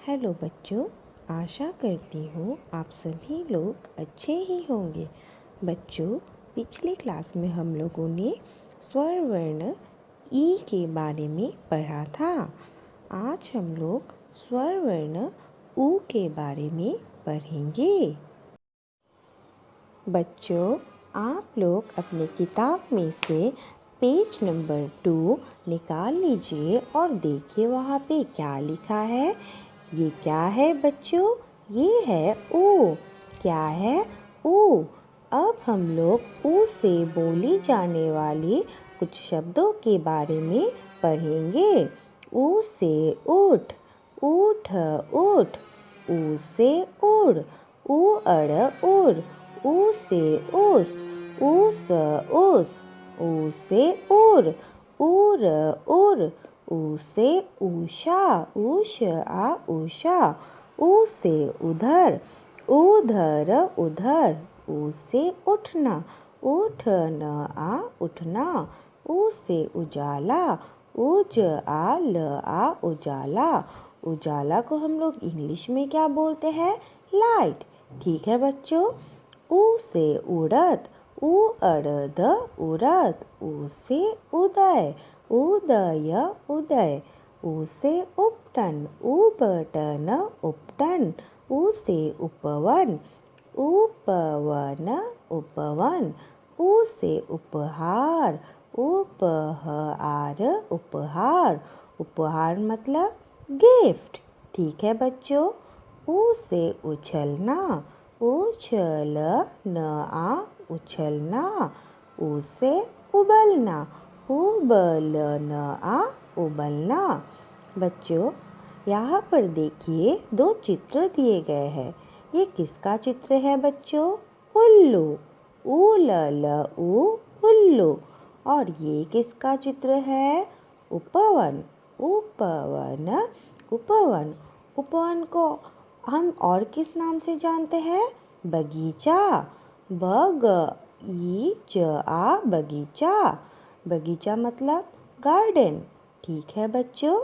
Hello बच्चों, आशा करती हूँ आप सभी लोग अच्छे ही होंगे। बच्चों, पिछले क्लास में हम लोगों ने स्वर वर्ण ई के बारे में पढ़ा था। आज हम लोग स्वर वर्ण ऊ के बारे में पढ़ेंगे। बच्चों, आप लोग अपने किताब में से पेज नंबर 2 निकाल लीजिए और देखिए वहाँ पे क्या लिखा है। ये क्या है बच्चों? ये है ऊ। क्या है? ऊ। अब हम लोग ऊ से बोली जाने वाली कुछ शब्दों के बारे में पढ़ेंगे। ऊ से उठ, ऊठ उठ। ऊ से उड़, ऊ अड़ उड़। ऊ से उस, ऊस उस। ऊ से उर, उर उर। ऊ से ऊषा, ऊष आ उषा। ऊ से उधर, उधर उधर। ऊ से उठना, उठ न आ उठना। ऊ से उजाला, उज आ ल आ उजाला। उजाला को हम लोग इंग्लिश में क्या बोलते हैं? लाइट। ठीक है बच्चों। ऊ से उड़द, ऊ अड़द उड़द। ऊ से उदय, उदय उदय। ऊ से उपटन, उपटन उपटन। ऊ से उपवन, उपवन उपवन। ऊ से उपहार, उपहार उपहार। उपहार मतलब गिफ्ट। ठीक है बच्चों। ऊ से उछलना, उछल न आ उछलना। ऊ से उबलना, उबल न आ उबलना। बच्चों, यहाँ पर देखिए 2 चित्र दिए गए हैं। ये किसका चित्र है बच्चों? उल्लू। उलल उ उल्लू। और ये किसका चित्र है? उपवन। उपवन उपवन। उपवन को हम और किस नाम से जानते हैं? बगीचा। बग ई च आ बगीचा। बगीचा मतलब गार्डन। ठीक है बच्चों।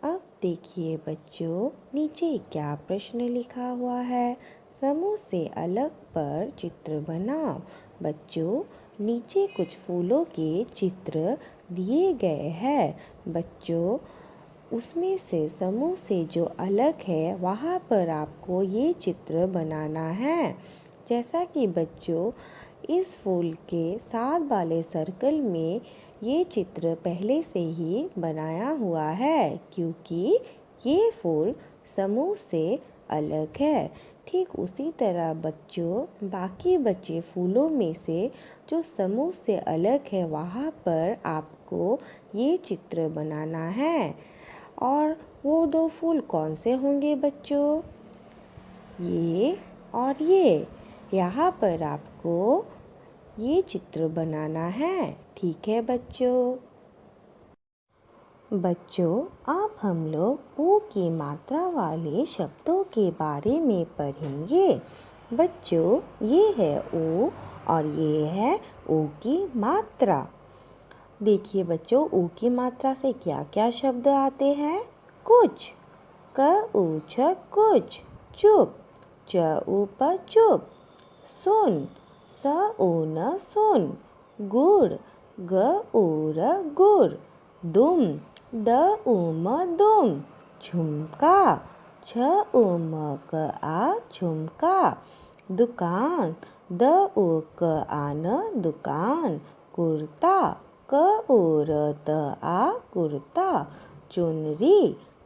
अब देखिए बच्चों, नीचे क्या प्रश्न लिखा हुआ है? समूह से अलग पर चित्र बनाओ। बच्चों, नीचे कुछ फूलों के चित्र दिए गए हैं। बच्चों, उसमें से समूह से जो अलग है वहाँ पर आपको ये चित्र बनाना है। जैसा कि बच्चों, इस फूल के साथ वाले सर्कल में ये चित्र पहले से ही बनाया हुआ है क्योंकि ये फूल समूह से अलग है। ठीक उसी तरह बच्चों, बाकी बचे फूलों में से जो समूह से अलग है वहाँ पर आपको ये चित्र बनाना है। और वो 2 फूल कौन से होंगे बच्चों? ये और ये। यहाँ पर आपको ये चित्र बनाना है। ठीक है बच्चों। बच्चों, अब हम लोग ऊ की मात्रा वाले शब्दों के बारे में पढ़ेंगे। बच्चों, ये है ऊ और ये है ऊ की मात्रा। देखिए बच्चों, ऊ की मात्रा से क्या क्या शब्द आते हैं? कुछ, क ऊ छ कुछ। चुप, च ऊ प चुप। सुन, स ऊ न सुन। गुड़, ग ऊ र गुड़। दुम, द ऊ म दुम। झुमका, छ ऊ म क आ झुमका। दुकान, द ऊ क आ न दुकान। कुर्ता, क ऊ र त आ कुर्ता। चुनरी,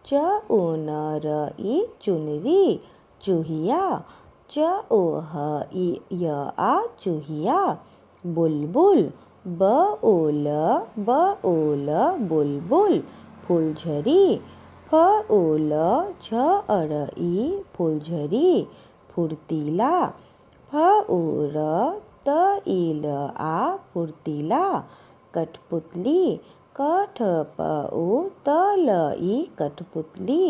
च ऊ न र ई चुनरी। चूहिया, च ओ ह ई य आ चूहिया। बुलबुल, ब ओ ल बुलबुल। फूलझड़ी, फ ओ ल झ अ ई फूलझड़ी। फुर्तीला, फ ओ र त ई ल आ फुर्तीला। कठपुतली, क ठ प उ त ल ई कठपुतली।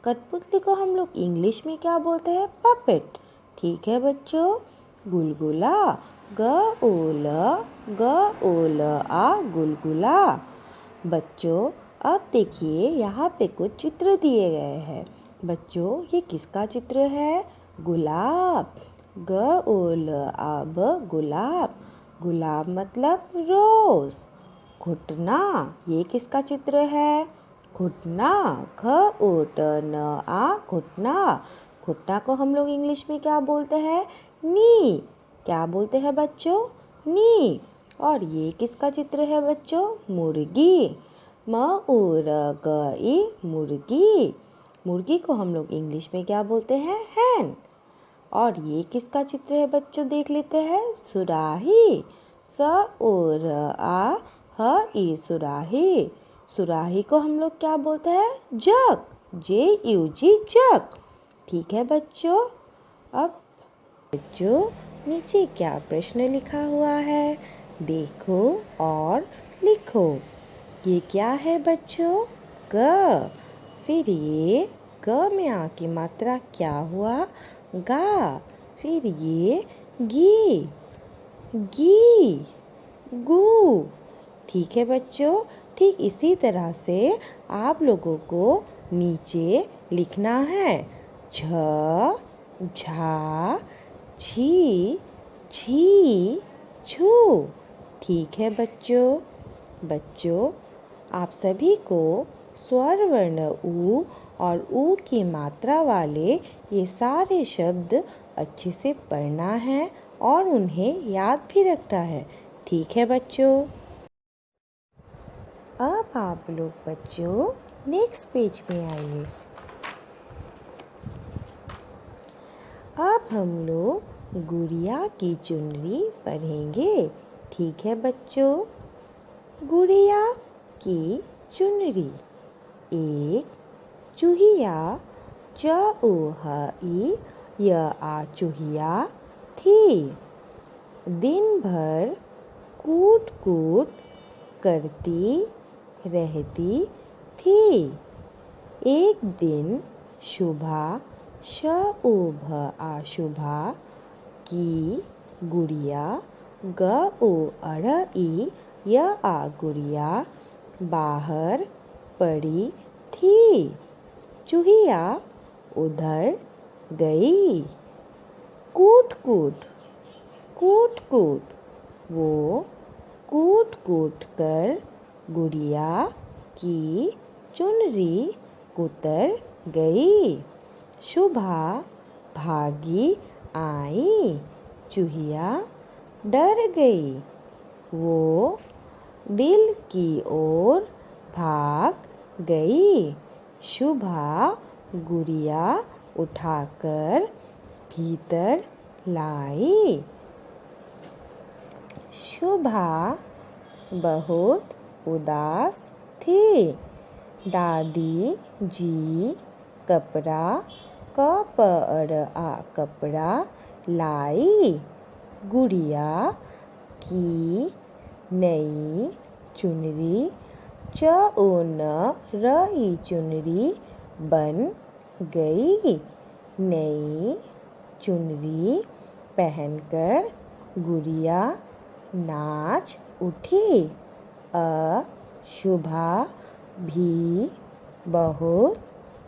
कठपुतली को हम लोग इंग्लिश में क्या बोलते हैं? पपेट। ठीक है बच्चों। गुलगुला, ग ओ ल आ गुलगुला। बच्चों, अब देखिए यहाँ पे कुछ चित्र दिए गए हैं। बच्चों ये किसका चित्र है? गुलाब। अब गुलाब। गुलाब मतलब रोज। घुटना, ये किसका चित्र है? घुटना। घुटना। घुटना को हम लोग इंग्लिश में क्या बोलते हैं? नी। क्या बोलते हैं बच्चों? नी। और ये किसका चित्र है बच्चों? मुर्गी। मुर्गी। मुर्गी को हम लोग इंग्लिश में क्या बोलते हैं? हैन। और ये किसका चित्र है बच्चों? देख लेते हैं। सुराही। सुराही। सुराही को हम लोग क्या बोलते हैं? जग। JUG जग। ठीक है बच्चों। अब बच्चों नीचे क्या प्रश्न लिखा हुआ है देखो और लिखो। ये क्या है बच्चों? ग। फिर ये ग में आ की मात्रा क्या हुआ? गा। फिर ये गी। गी। गू। ठीक है बच्चों। ठीक इसी तरह से आप लोगों को नीचे लिखना है। झ, झा, झी, झी, झू। ठीक है बच्चों। बच्चों आप सभी को स्वर वर्ण उ और ऊ की मात्रा वाले ये सारे शब्द अच्छे से पढ़ना है और उन्हें याद भी रखना है। ठीक है बच्चों। अब आप लोग बच्चों नेक्स्ट पेज में आइए। अब हम लोग गुड़िया की चुनरी पढ़ेंगे। ठीक है बच्चों। गुड़िया की चुनरी। एक चूहिया चूहिया थी। दिन भर कूट कूट करती रहती थी। एक दिन शुभा शुभा की गुड़िया गुड़िया बाहर पड़ी थी। चूहिया उधर गई। कूट कूट वो कूट कूट कर गुड़िया की चुनरी कुतर गई। शुभा भागी आई। चूहिया डर गई। वो बिल की ओर भाग गई। शुभा गुड़िया उठाकर भीतर लाई। शुभा बहुत उदास थी। दादी जी कपड़ा लाई। गुड़िया की नई चुनरी चुनरी बन गई। नई चुनरी पहनकर गुड़िया नाच उठी। शुभा भी बहुत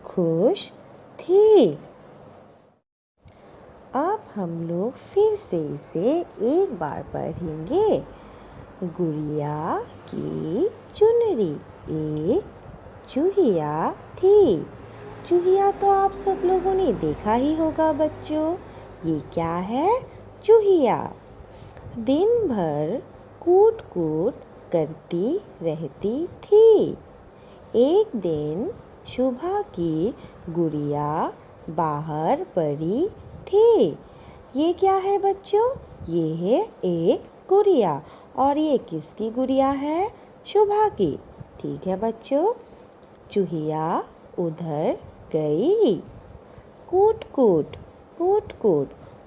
खुश थी। अब हम लोग फिर से इसे एक बार पढ़ेंगे। गुड़िया की चुनरी। एक चूहिया थी। चूहिया तो आप सब लोगों ने देखा ही होगा बच्चों। ये क्या है? चूहिया। दिन भर कूट कूट करती रहती थी। एक दिन शुभा की गुड़िया बाहर पड़ी थी। ये क्या है बच्चों? ये है एक गुड़िया। और ये किसकी गुड़िया है? शुभा की। ठीक है बच्चों। चूहिया उधर गई। कूट कूट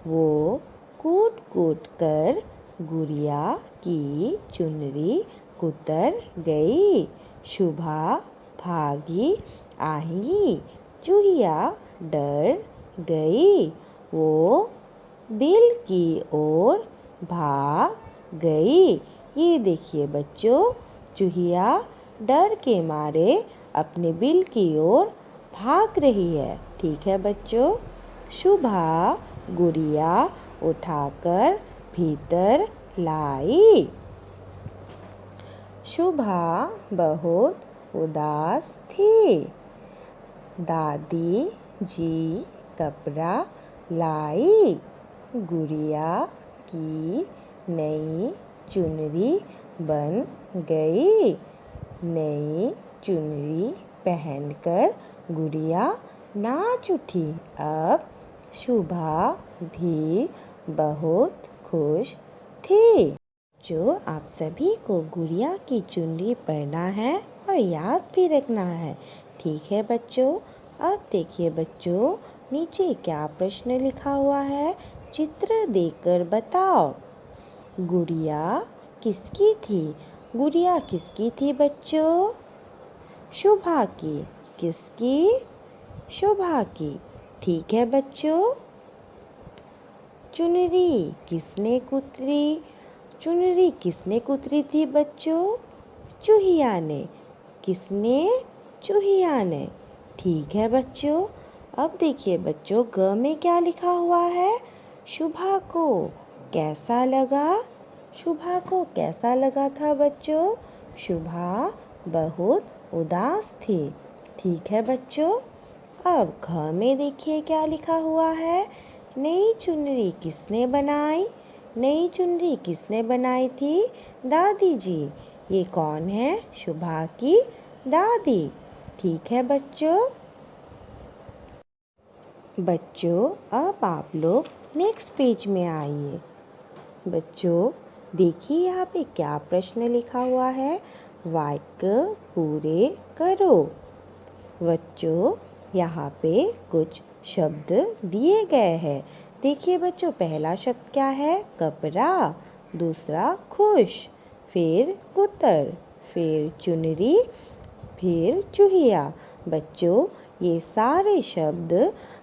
वो कूट कूट कर गुड़िया की चुनरी कुतर गई। शुभा भागी आई। चूहिया डर गई। वो बिल की ओर भाग गई। ये देखिए बच्चों, चूहिया डर के मारे अपने बिल की ओर भाग रही है। ठीक है बच्चों। शुभा गुड़िया उठाकर भीतर लाई। शुभा बहुत उदास थी। दादी जी कपड़ा लाई। गुड़िया की नई चुनरी बन गई। नई चुनरी पहनकर गुड़िया नाच उठी। अब शुभा भी बहुत खुश थी। जो आप सभी को गुड़िया की चुनरी पहनना है और याद भी रखना है। ठीक है बच्चों। अब देखिए बच्चों, नीचे क्या प्रश्न लिखा हुआ है, चित्र देखकर बताओ। गुड़िया किसकी थी? गुड़िया किसकी थी बच्चों? शुभा की। किसकी? शुभा की। ठीक है बच्चों। चुनरी किसने कुतरी? चुनरी किसने कुतरी थी बच्चों? चूहिया ने। किसने? चूहिया ने। ठीक है बच्चों। अब देखिए बच्चों, ग में क्या लिखा हुआ है? शुभा को कैसा लगा? शुभा को कैसा लगा था बच्चों? शुभा बहुत उदास थी। ठीक है बच्चों। अब घ में देखिए क्या लिखा हुआ है। नई चुनरी किसने बनाई? नई चुनरी किसने बनाई थी? दादी जी। ये कौन है? शुभा की दादी। ठीक है बच्चों। बच्चों अब आप लोग नेक्स्ट पेज में आइए। बच्चों देखिए यहाँ पे क्या प्रश्न लिखा हुआ है। वाक्य पूरे करो। बच्चों यहाँ पे कुछ शब्द दिए गए हैं। देखिए बच्चों, पहला शब्द क्या है? कपड़ा। दूसरा खुश, फिर कुतर, फिर चुनरी, फिर चूहिया। बच्चों ये सारे शब्द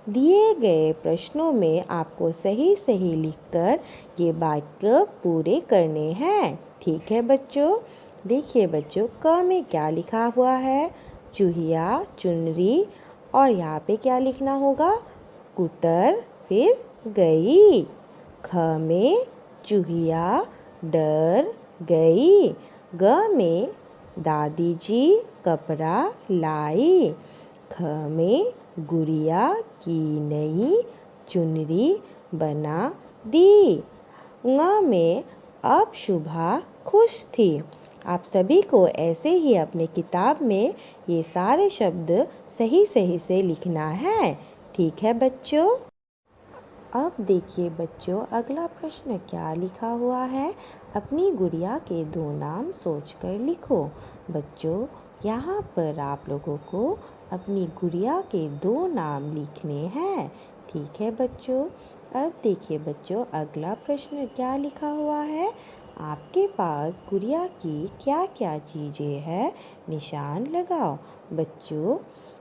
दिए गए प्रश्नों में आपको सही सही लिखकर ये वाक्य पूरे करने हैं। ठीक है बच्चों। देखिए बच्चों, क में क्या लिखा हुआ है? चूहिया, चुनरी, और यहाँ पे क्या लिखना होगा? कुतर, फिर गई। ख में चूहिया डर गई। ग में दादी जी कपड़ा लाई। ख में गुड़िया की नई चुनरी बना दी। ङ में अब शुभा खुश थी। आप सभी को ऐसे ही अपने किताब में ये सारे शब्द सही सही से लिखना है। ठीक है बच्चों। अब देखिए बच्चों, अगला प्रश्न क्या लिखा हुआ है? अपनी गुड़िया के 2 नाम सोचकर लिखो। बच्चों यहाँ पर आप लोगों को अपनी गुड़िया के 2 नाम लिखने हैं। ठीक है बच्चों। अब देखिए बच्चों, अगला प्रश्न क्या लिखा हुआ है? आपके पास गुड़िया की क्या क्या चीज़ें हैं? निशान लगाओ। बच्चों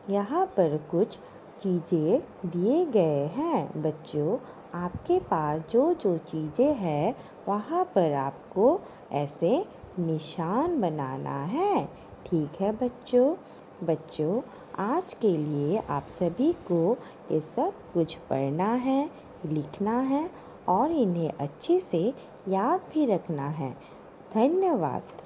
यहाँ पर कुछ चीज़ें दिए गए हैं। बच्चों आपके पास जो जो चीज़ें हैं वहाँ पर आपको ऐसे निशान बनाना है। ठीक है बच्चों। बच्चों आज के लिए आप सभी को ये सब कुछ पढ़ना है, लिखना है और इन्हें अच्छे से याद भी रखना है। धन्यवाद।